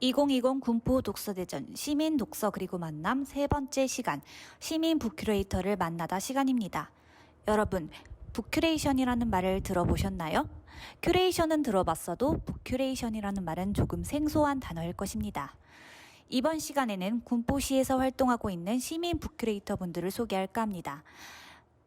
2020 군포 독서대전 시민 독서 그리고 만남 세 번째 시간 시민 북큐레이터를 만나다 시간입니다. 여러분, 북큐레이션이라는 말을 들어보셨나요? 큐레이션은 들어봤어도 북큐레이션이라는 말은 조금 생소한 단어일 것입니다. 이번 시간에는 군포시에서 활동하고 있는 시민 북큐레이터 분들을 소개할까 합니다.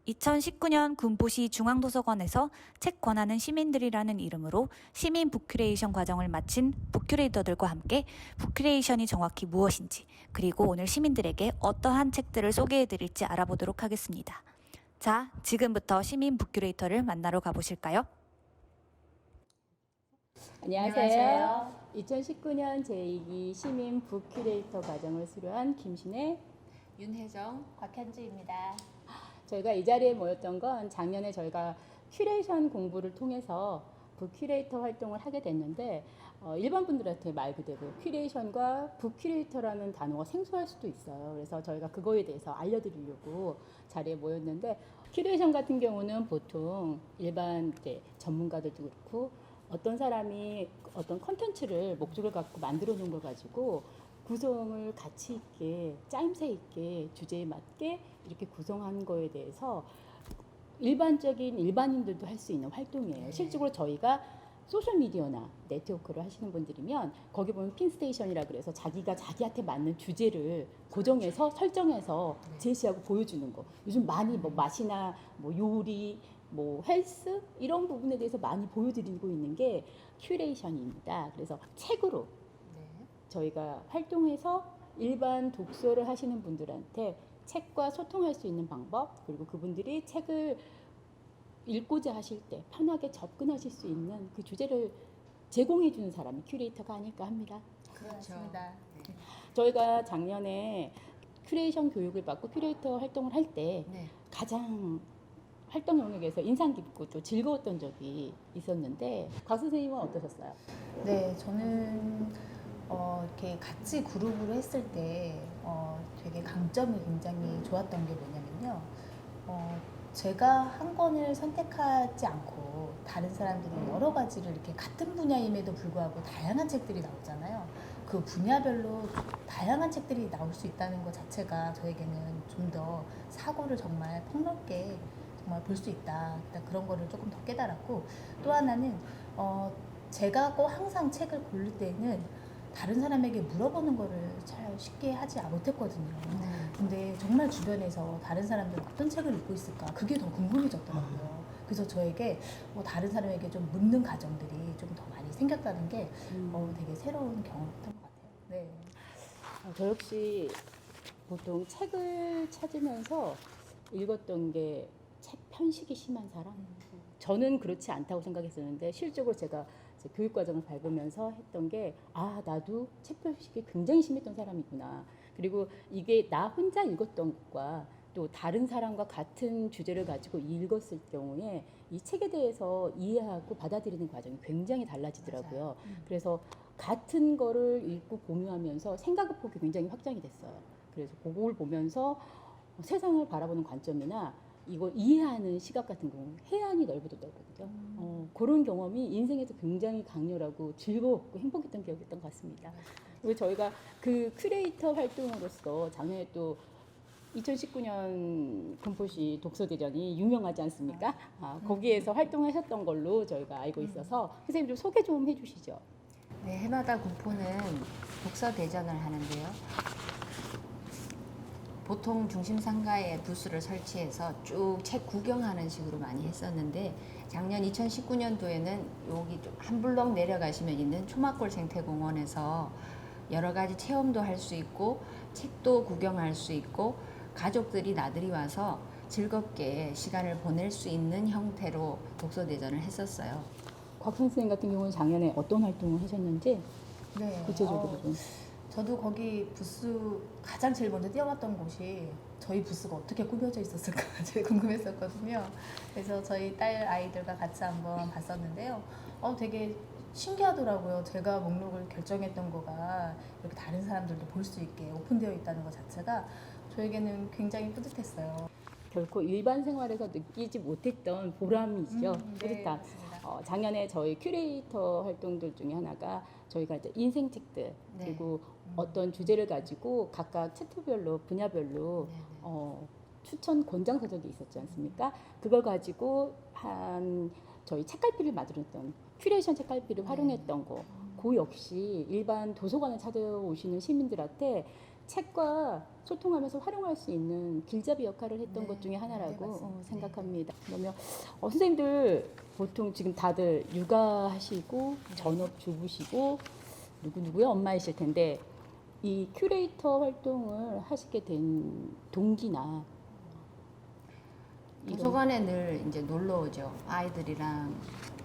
2019년 군포시 중앙도서관에서 책 권하는 시민들이라는 이름으로 시민 북큐레이션 과정을 마친 북큐레이터들과 함께 북큐레이션이 정확히 무엇인지, 그리고 오늘 시민들에게 어떠한 책들을 소개해드릴지 알아보도록 하겠습니다. 자, 지금부터 시민 북큐레이터를 만나러 가보실까요? 안녕하세요. 2019년 제2기 시민 북큐레이터 과정을 수료한 김신혜, 윤혜정, 곽현주입니다. 저희가 이 자리에 모였던 건 작년에 저희가 큐레이션 공부를 통해서 북큐레이터 활동을 하게 됐는데 일반 분들한테 말 그대로 큐레이션과 북큐레이터라는 단어가 생소할 수도 있어요. 그래서 저희가 그거에 대해서 알려드리려고 자리에 모였는데, 큐레이션 같은 경우는 보통 일반 전문가들도 그렇고 어떤 사람이 어떤 컨텐츠를 목적을 갖고 만들어 놓은 걸 가지고 구성을 가치 있게, 짜임새 있게, 주제에 맞게 이렇게 구성한 거에 대해서 일반적인 일반인들도 할 수 있는 활동이에요. 실제로 저희가 소셜미디어나 네트워크를 하시는 분들이면 거기 보면 핀스테이션이라 그래서 자기가 자기한테 맞는 주제를 고정해서 설정해서 제시하고 보여주는 거. 요즘 많이 뭐 맛이나 뭐 요리, 뭐 헬스 이런 부분에 대해서 많이 보여드리고 있는 게 큐레이션입니다. 그래서 책으로 저희가 활동해서 일반 독서를 하시는 분들한테 책과 소통할 수 있는 방법, 그리고 그분들이 책을 읽고자 하실 때 편하게 접근하실 수 있는 그 주제를 제공해 주는 사람이 큐레이터가 아닐까 합니다. 그렇죠. 네. 저희가 작년에 큐레이션 교육을 받고 큐레이터 활동을 할 때 가장 활동 영역에서 인상 깊고 또 즐거웠던 적이 있었는데, 곽 선생님은 어떠셨어요? 네, 저는 이렇게 같이 그룹으로 했을 때 되게 강점이 굉장히 좋았던 게 뭐냐면요. 제가 한 권을 선택하지 않고 다른 사람들이 여러 가지를 이렇게 같은 분야임에도 불구하고 다양한 책들이 나오잖아요. 그 분야별로 다양한 책들이 나올 수 있다는 것 자체가 저에게는 좀 더 사고를 정말 폭넓게 정말 볼 수 있다. 그런 거를 조금 더 깨달았고, 또 하나는 제가 꼭 항상 책을 고를 때는 다른 사람에게 물어보는 거를 잘 쉽게 하지 못했거든요. 근데 정말 주변에서 다른 사람들 어떤 책을 읽고 있을까, 그게 더 궁금해졌더라고요. 그래서 저에게 다른 사람에게 좀 묻는 과정들이 좀 더 많이 생겼다는 게 되게 새로운 경험이었던 것 같아요. 네. 저 역시 보통 책을 찾으면서 읽었던 게 책 편식이 심한 사람? 저는 그렇지 않다고 생각했었는데, 실적으로 제가 교육과정을 밟으면서 했던 게, 나도 책 편식이 굉장히 심했던 사람이구나. 그리고 이게 나 혼자 읽었던 것과 또 다른 사람과 같은 주제를 가지고 읽었을 경우에 이 책에 대해서 이해하고 받아들이는 과정이 굉장히 달라지더라고요. 그래서 같은 거를 읽고 공유하면서 생각의 폭이 굉장히 확장이 됐어요. 그래서 그걸 보면서 세상을 바라보는 관점이나 이걸 이해하는 시각 같은 경우 해안이 넓어졌거든요. 그런 경험이 인생에서 굉장히 강렬하고 즐거웠고 행복했던 기억이었던 것 같습니다. 그리고 저희가 그 큐레이터 활동으로서 작년에 또 2019년 군포시 독서대전이 유명하지 않습니까? 거기에서 활동하셨던 걸로 저희가 알고 있어서 선생님 좀 소개 좀 해주시죠. 네, 해마다 군포는 독서 대전을 하는데요. 보통 중심 상가에 부스를 설치해서 쭉 책 구경하는 식으로 많이 했었는데, 작년 2019년도에는 여기 좀 한 블럭 내려가시면 있는 초막골 생태공원에서 여러 가지 체험도 할 수 있고 책도 구경할 수 있고 가족들이 나들이 와서 즐겁게 시간을 보낼 수 있는 형태로 독서 대전을 했었어요. 곽 선생님 같은 경우는 작년에 어떤 활동을 하셨는지 구체적으로 좀. 저도 거기 부스 가장 제일 먼저 뛰어갔던 곳이 저희 부스가 어떻게 꾸며져 있었을까 제일 궁금했었거든요. 그래서 저희 딸 아이들과 같이 한번 봤었는데요. 되게 신기하더라고요. 제가 목록을 결정했던 거가 이렇게 다른 사람들도 볼 수 있게 오픈되어 있다는 것 자체가 저에게는 굉장히 뿌듯했어요. 결코 일반 생활에서 느끼지 못했던 보람이죠. 네, 뿌듯함. 맞습니다. 작년에 저희 큐레이터 활동들 중에 하나가 저희가 이제 인생책들 네. 그리고 어떤 주제를 가지고 각각 챕터별로 분야별로 추천 권장 서적이 있었지 않습니까? 그걸 가지고 한 저희 책갈피를 만들었던 큐레이션 책갈피를 활용했던 거. 그 역시 일반 도서관을 찾아오시는 시민들한테 책과 소통하면서 활용할 수 있는 길잡이 역할을 했던 네. 것 중에 하나라고 네, 맞습니다. 생각합니다. 그러면 선생님들 보통 지금 다들 육아하시고 전업 주부시고 누구누구의 엄마이실 텐데 이 큐레이터 활동을 하시게 된 동기나 이런 도서관에 늘 이제 놀러 오죠. 아이들이랑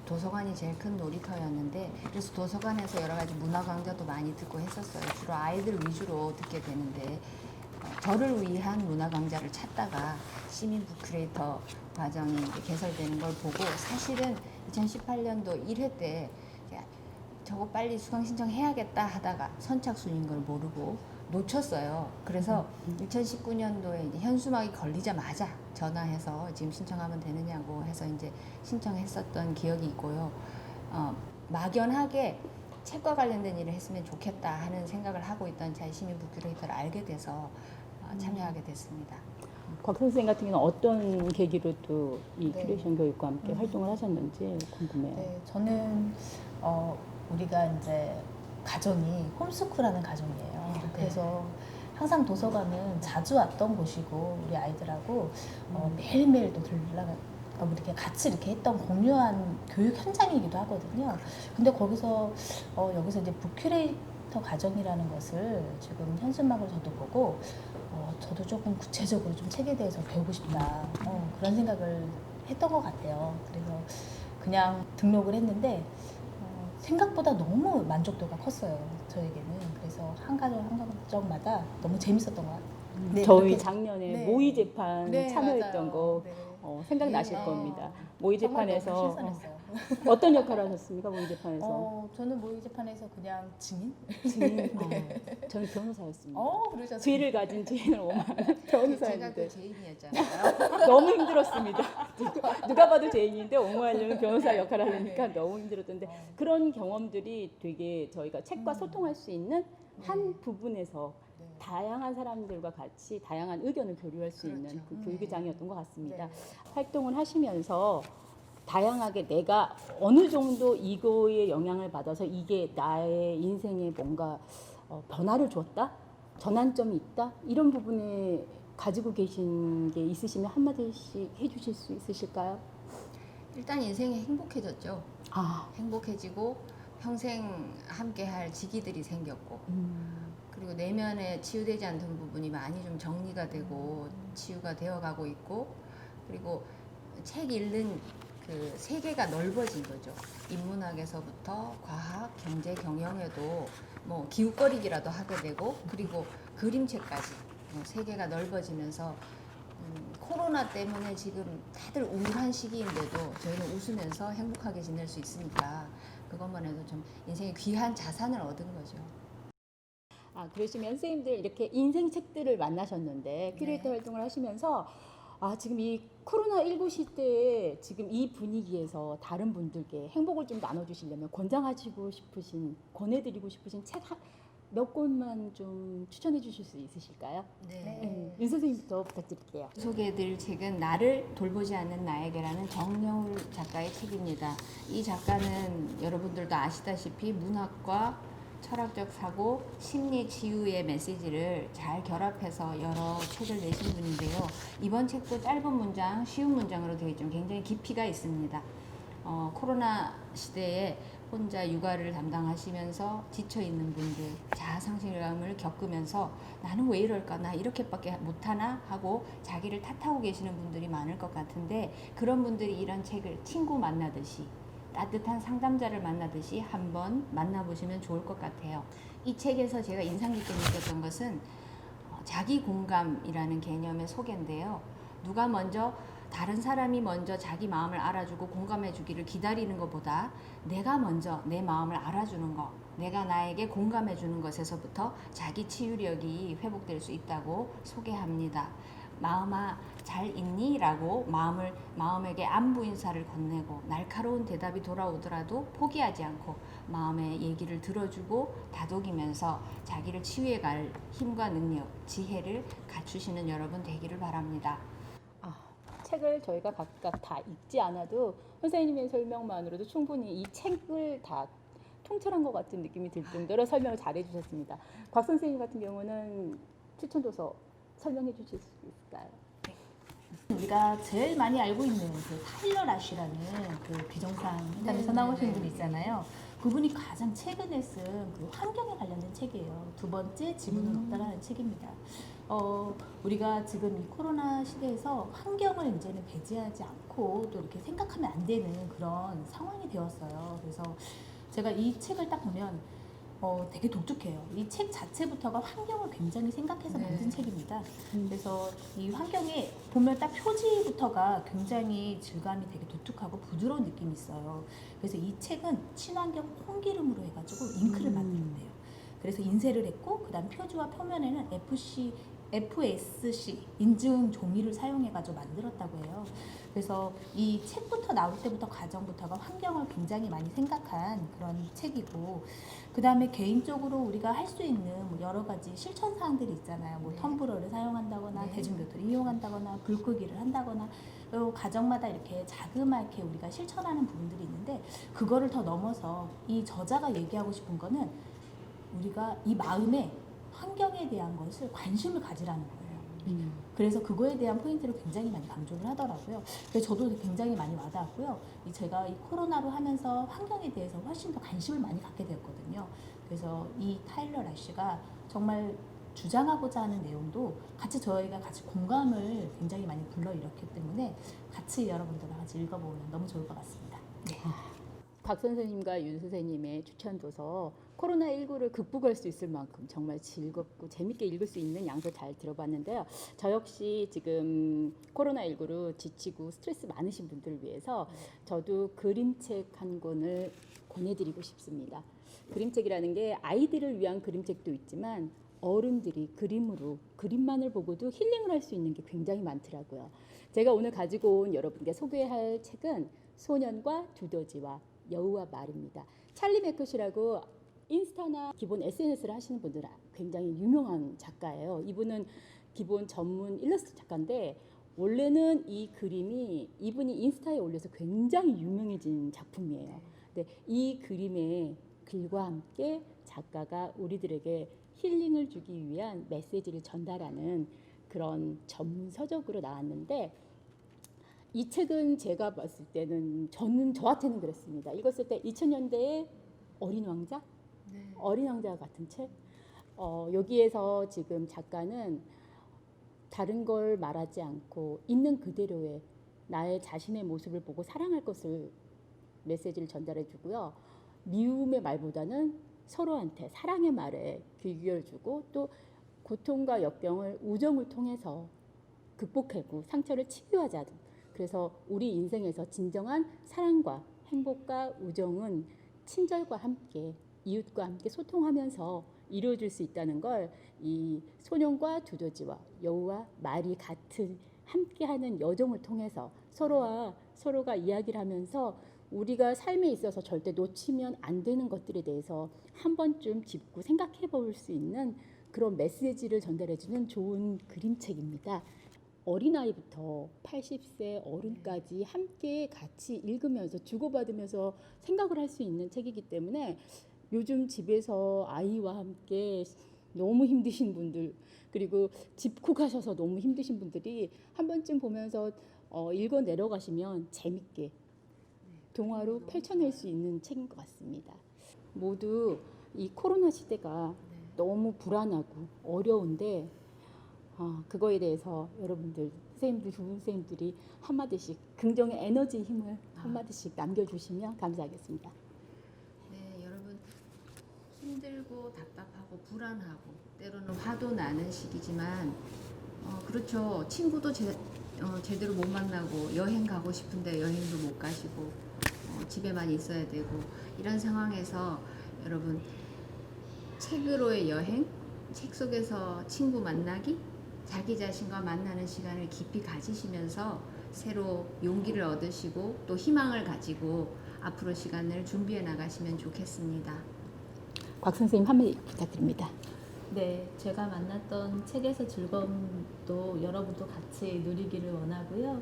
도서관이 제일 큰 놀이터였는데 그래서 도서관에서 여러 가지 문화 강좌도 많이 듣고 했었어요. 주로 아이들 위주로 듣게 되는데 저를 위한 문화 강좌를 찾다가 시민 북큐레이터 과정이 이제 개설되는 걸 보고 사실은 2018년도 1회 때 저거 빨리 수강 신청해야겠다 하다가 선착순인 걸 모르고 놓쳤어요. 그래서 2019년도에 이제 현수막이 걸리자마자 전화해서 지금 신청하면 되느냐고 해서 이제 신청했었던 기억이 있고요. 막연하게 책과 관련된 일을 했으면 좋겠다 하는 생각을 하고 있던 제 시민 북큐레이터를 알게 돼서 참여하게 됐습니다. 곽 선생님 같은 경우는 어떤 계기로 또 이 네. 큐레이션 교육과 함께 활동을 하셨는지 궁금해요. 네, 저는 우리가 이제 가정이 홈스쿨하는 가정이에요. 그래서 항상 도서관은 자주 왔던 곳이고 우리 아이들하고 매일매일 또 들러가 이렇게 같이 이렇게 했던 공유한 교육 현장이기도 하거든요. 근데 거기서 여기서 이제 북큐레이터 과정이라는 것을 지금 현수막을 저도 보고 저도 조금 구체적으로 좀 책에 대해서 배우고 싶다 그런 생각을 했던 것 같아요. 그래서 그냥 등록을 했는데 생각보다 너무 만족도가 컸어요. 저에게는. 그래서 한 가정마다 너무 재밌었던 것 같아요. 네, 저희 그렇게- 작년에 네. 모의 재판 네, 참여했던 맞아요. 거 네. 생각나실 네. 겁니다. 모의 정말 너무 재판에서 실선했어요. 어떤 역할을 하셨습니까? 모의 재판에서 저는 모의 재판에서 그냥 증인? 증인. 저는 변호사였습니다. 그러셨어요. 죄를 가진 죄인을 오만하는 제가 변호사였는데 그 죄인이었잖아요. 너무 힘들었습니다. 누가 봐도 죄인인데 옹호하려면 변호사 역할을 하려니까 너무 힘들었던데 그런 경험들이 되게 저희가 책과 소통할 수 있는 한 부분에서 네. 다양한 사람들과 같이 다양한 의견을 교류할 수 있는 그렇죠. 그 교육의 장이었던 것 같습니다. 네. 활동을 하시면서 다양하게 내가 어느 정도 이거에 영향을 받아서 이게 나의 인생에 뭔가 변화를 줬다? 전환점이 있다? 이런 부분에 가지고 계신 게 있으시면 한마디씩 해주실 수 있으실까요? 일단 인생이 행복해졌죠. 아, 행복해지고 평생 함께할 지기들이 생겼고 그리고 내면에 치유되지 않던 부분이 많이 좀 정리가 되고 치유가 되어가고 있고 그리고 책 읽는 그 세계가 넓어진 거죠. 인문학에서부터 과학, 경제, 경영에도 뭐 기웃거리기라도 하게 되고 그리고 그림책까지 세계가 넓어지면서 코로나 때문에 지금 다들 우울한 시기인데도 저희는 웃으면서 행복하게 지낼 수 있으니까 그것만 해도 좀 인생의 귀한 자산을 얻은 거죠. 그러시면 선생님들 이렇게 인생 책들을 만나셨는데 큐레이터 활동을 하시면서 지금 이 코로나19 시대에 지금 이 분위기에서 다른 분들께 행복을 좀 나눠주시려면 권해드리고 싶으신 책 몇 권만 좀 추천해 주실 수 있으실까요? 네. 윤 선생님부터 부탁드릴게요. 소개해드릴 책은 나를 돌보지 않는 나에게라는 정여울 작가의 책입니다. 이 작가는 여러분들도 아시다시피 문학과 철학적 사고, 심리 치유의 메시지를 잘 결합해서 여러 책을 내신 분인데요. 이번 책도 짧은 문장, 쉬운 문장으로 되어 있지만 굉장히 깊이가 있습니다. 코로나 시대에 혼자 육아를 담당하시면서 지쳐있는 분들, 자아상실감을 겪으면서 나는 왜 이럴까, 나 이렇게밖에 못하나 하고 자기를 탓하고 계시는 분들이 많을 것 같은데 그런 분들이 이런 책을 친구 만나듯이 따뜻한 상담자를 만나듯이 한번 만나보시면 좋을 것 같아요. 이 책에서 제가 인상 깊게 느꼈던 것은 자기 공감이라는 개념의 소개인데요. 다른 사람이 먼저 자기 마음을 알아주고 공감해 주기를 기다리는 것보다 내가 먼저 내 마음을 알아주는 것, 내가 나에게 공감해 주는 것에서부터 자기 치유력이 회복될 수 있다고 소개합니다. 마음아 잘 있니? 라고 마음에게 안부 인사를 건네고 날카로운 대답이 돌아오더라도 포기하지 않고 마음의 얘기를 들어주고 다독이면서 자기를 치유해갈 힘과 능력, 지혜를 갖추시는 여러분 되기를 바랍니다. 책을 저희가 각각 다 읽지 않아도 선생님의 설명만으로도 충분히 이 책을 다 통찰한 것 같은 느낌이 들 정도로 설명을 잘해 주셨습니다. 곽 선생님 같은 경우는 추천 도서 설명해 주실 수 있을까요? 우리가 제일 많이 알고 있는 그 타일러 라쉬라는 그 비정상 인터넷에서 나오신 분 있잖아요. 그분이 가장 최근에 쓴 그 환경에 관련된 책이에요. 두 번째 지구는 없다라는 책입니다. 우리가 지금 이 코로나 시대에서 환경을 이제는 배제하지 않고 또 이렇게 생각하면 안 되는 그런 상황이 되었어요. 그래서 제가 이 책을 딱 보면 되게 독특해요. 이 책 자체부터가 환경을 굉장히 생각해서 만든 책입니다. 그래서 이 환경에 보면 딱 표지부터가 굉장히 질감이 되게 독특하고 부드러운 느낌이 있어요. 그래서 이 책은 친환경 콩기름으로 해가지고 잉크를 만들었대요. 그래서 인쇄를 했고 그다음 표지와 표면에는 FSC 인증 종이를 사용해가지고 만들었다고 해요. 그래서 이 책부터 나올 때부터 과정부터가 환경을 굉장히 많이 생각한 그런 책이고, 그 다음에 개인적으로 우리가 할 수 있는 뭐 여러 가지 실천 사항들이 있잖아요. 뭐 텀블러를 사용한다거나 대중교통을 이용한다거나 불 끄기를 한다거나 가정마다 이렇게 자그맣게 우리가 실천하는 부분들이 있는데, 그거를 더 넘어서 이 저자가 얘기하고 싶은 거는 우리가 이 마음에 환경에 대한 것을 관심을 가지라는 거예요. 그래서 그거에 대한 포인트를 굉장히 많이 강조를 하더라고요. 그래서 저도 굉장히 많이 와닿았고요. 제가 이 코로나로 하면서 환경에 대해서 훨씬 더 관심을 많이 갖게 되었거든요. 그래서 이 타일러 라쉬가 정말 주장하고자 하는 내용도 저희가 같이 공감을 굉장히 많이 불러일으켰기 때문에 같이 여러분들과 같이 읽어보면 너무 좋을 것 같습니다. 네. 곽 선생님과 윤 선생님의 추천 도서 코로나19를 극복할 수 있을 만큼 정말 즐겁고 재밌게 읽을 수 있는 양서 잘 들어봤는데요. 저 역시 지금 코로나19로 지치고 스트레스 많으신 분들을 위해서 저도 그림책 한 권을 권해드리고 싶습니다. 그림책이라는 게 아이들을 위한 그림책도 있지만 어른들이 그림만을 보고도 힐링을 할 수 있는 게 굉장히 많더라고요. 제가 오늘 가지고 온 여러분께 소개할 책은 소년과 두더지와 여우와 말입니다. 찰리 매컷이라고 인스타나 기본 SNS를 하시는 분들은 굉장히 유명한 작가예요. 이분은 기본 전문 일러스트 작가인데 원래는 이 그림이 이분이 인스타에 올려서 굉장히 유명해진 작품이에요. 근데 이 그림의 글과 함께 작가가 우리들에게 힐링을 주기 위한 메시지를 전달하는 그런 전문 서적으로 나왔는데, 이 책은 제가 봤을 때는 저한테는 그랬습니다. 읽었을 때 2000년대의 어린 왕자? 어린 왕자 같은 책? 여기에서 지금 작가는 다른 걸 말하지 않고 있는 그대로의 나의 자신의 모습을 보고 사랑할 것을 메시지를 전달해 주고요. 미움의 말보다는 서로한테 사랑의 말에 귀 기울여주고 또 고통과 역경을 우정을 통해서 극복하고 상처를 치유하자는, 그래서 우리 인생에서 진정한 사랑과 행복과 우정은 친절과 함께 이웃과 함께 소통하면서 이루어질 수 있다는 걸 이 소년과 두더지와 여우와 말이 같은 함께하는 여정을 통해서 서로가 이야기를 하면서 우리가 삶에 있어서 절대 놓치면 안 되는 것들에 대해서 한 번쯤 짚고 생각해 볼 수 있는 그런 메시지를 전달해주는 좋은 그림책입니다. 어린아이부터 80세 어른까지 함께 같이 읽으면서 주고받으면서 생각을 할 수 있는 책이기 때문에 요즘 집에서 아이와 함께 너무 힘드신 분들, 그리고 집콕 가셔서 너무 힘드신 분들이 한 번쯤 보면서 읽어 내려가시면 재밌게 동화로 펼쳐낼 수 있는 책인 것 같습니다. 모두 이 코로나 시대가 너무 불안하고 어려운데 그거에 대해서 여러분들 선생님들, 두 선생님들이 한마디씩 긍정의 에너지 힘을 한마디씩 남겨주시면 감사하겠습니다. 네, 여러분 힘들고 답답하고 불안하고 때로는 화도 나는 시기지만 그렇죠. 친구도 제대로 못 만나고 여행 가고 싶은데 여행도 못 가시고 집에만 있어야 되고 이런 상황에서 여러분 책으로의 여행, 책 속에서 친구 만나기, 자기 자신과 만나는 시간을 깊이 가지시면서 새로 용기를 얻으시고 또 희망을 가지고 앞으로 시간을 준비해 나가시면 좋겠습니다. 곽 선생님 한마디 부탁드립니다. 네, 제가 만났던 책에서 즐거움도 여러분도 같이 누리기를 원하고요.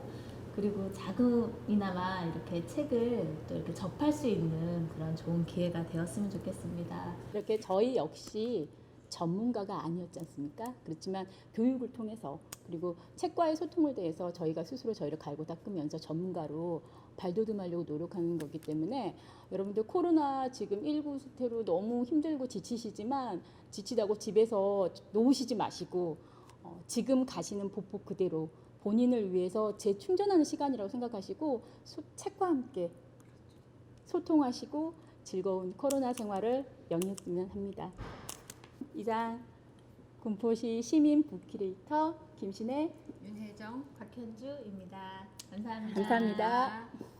그리고 자금이나마 이렇게 책을 또 이렇게 접할 수 있는 그런 좋은 기회가 되었으면 좋겠습니다. 이렇게 저희 역시 전문가가 아니었지 않습니까? 그렇지만 교육을 통해서 그리고 책과의 소통을 대해서 저희가 스스로 저희를 갈고 닦으면서 전문가로 발돋움하려고 노력하는 거기 때문에 여러분들 코로나 지금 19 수태로 너무 힘들고 지치시지만 지치다고 집에서 놓으시지 마시고 지금 가시는 보폭 그대로 본인을 위해서 재충전하는 시간이라고 생각하시고 책과 함께 소통하시고 즐거운 코로나 생활을 영위했으면 합니다. 이상 군포시 시민 북큐레이터 김신혜 윤혜정 박현주입니다. 감사합니다. 감사합니다.